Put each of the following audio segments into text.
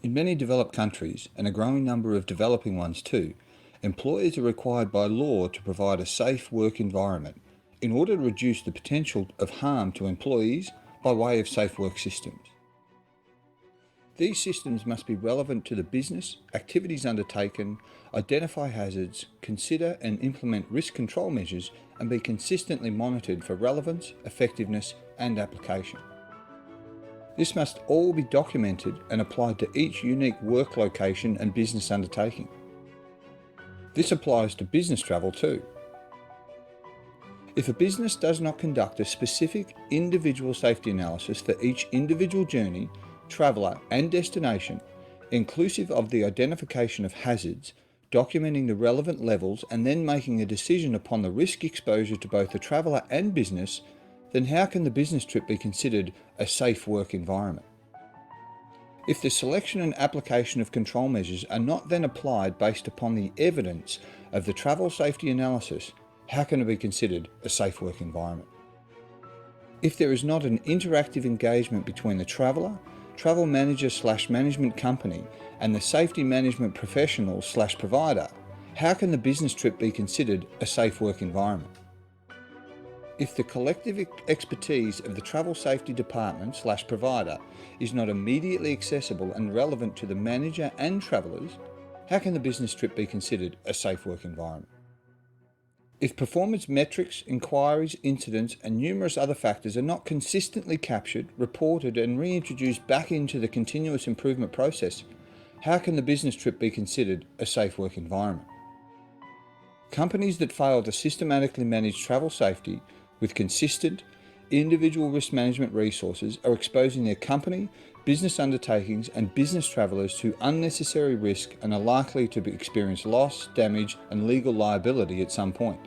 In many developed countries, and a growing number of developing ones too, employers are required by law to provide a safe work environment in order to reduce the potential of harm to employees by way of safe work systems. These systems must be relevant to the business, activities undertaken, identify hazards, consider and implement risk control measures, and be consistently monitored for relevance, effectiveness, and application. This must all be documented and applied to each unique work location and business undertaking. This applies to business travel too. If a business does not conduct a specific individual safety analysis for each individual journey, traveller and destination, inclusive of the identification of hazards, documenting the relevant levels and then making a decision upon the risk exposure to both the traveller and business, then how can the business trip be considered a safe work environment? If the selection and application of control measures are not then applied based upon the evidence of the travel safety analysis, how can it be considered a safe work environment? If there is not an interactive engagement between the traveller, travel manager/management company and the safety management professional/provider, how can the business trip be considered a safe work environment? If the collective expertise of the travel safety department/provider is not immediately accessible and relevant to the manager and travellers, how can the business trip be considered a safe work environment? If performance metrics, inquiries, incidents, and numerous other factors are not consistently captured, reported, and reintroduced back into the continuous improvement process, how can the business trip be considered a safe work environment? Companies that fail to systematically manage travel safety with consistent, individual risk management resources are exposing their company, business undertakings, and business travellers to unnecessary risk and are likely to experience loss, damage, and legal liability at some point.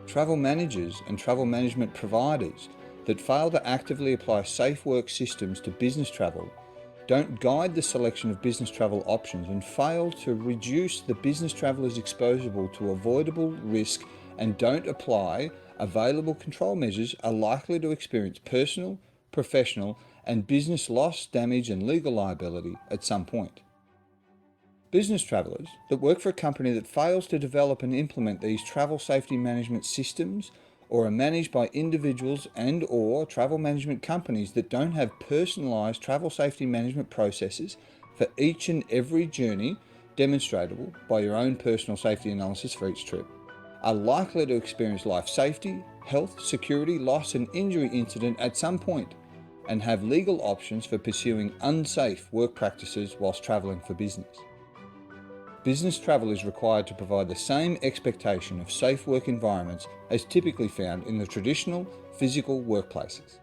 Travel managers and travel management providers that fail to actively apply safe work systems to business travel, don't guide the selection of business travel options, and fail to reduce the business travellers exposure to avoidable risk, and don't apply available control measures, are likely to experience personal, professional, and business loss, damage, and legal liability at some point. Business travellers that work for a company that fails to develop and implement these travel safety management systems, or are managed by individuals and/or travel management companies that don't have personalised travel safety management processes for each and every journey, demonstrable by your own personal safety analysis for each trip, are likely to experience life safety, health, security, loss, and injury incident at some point, and have legal options for pursuing unsafe work practices whilst travelling for business. Business travel is required to provide the same expectation of safe work environments as typically found in the traditional physical workplaces.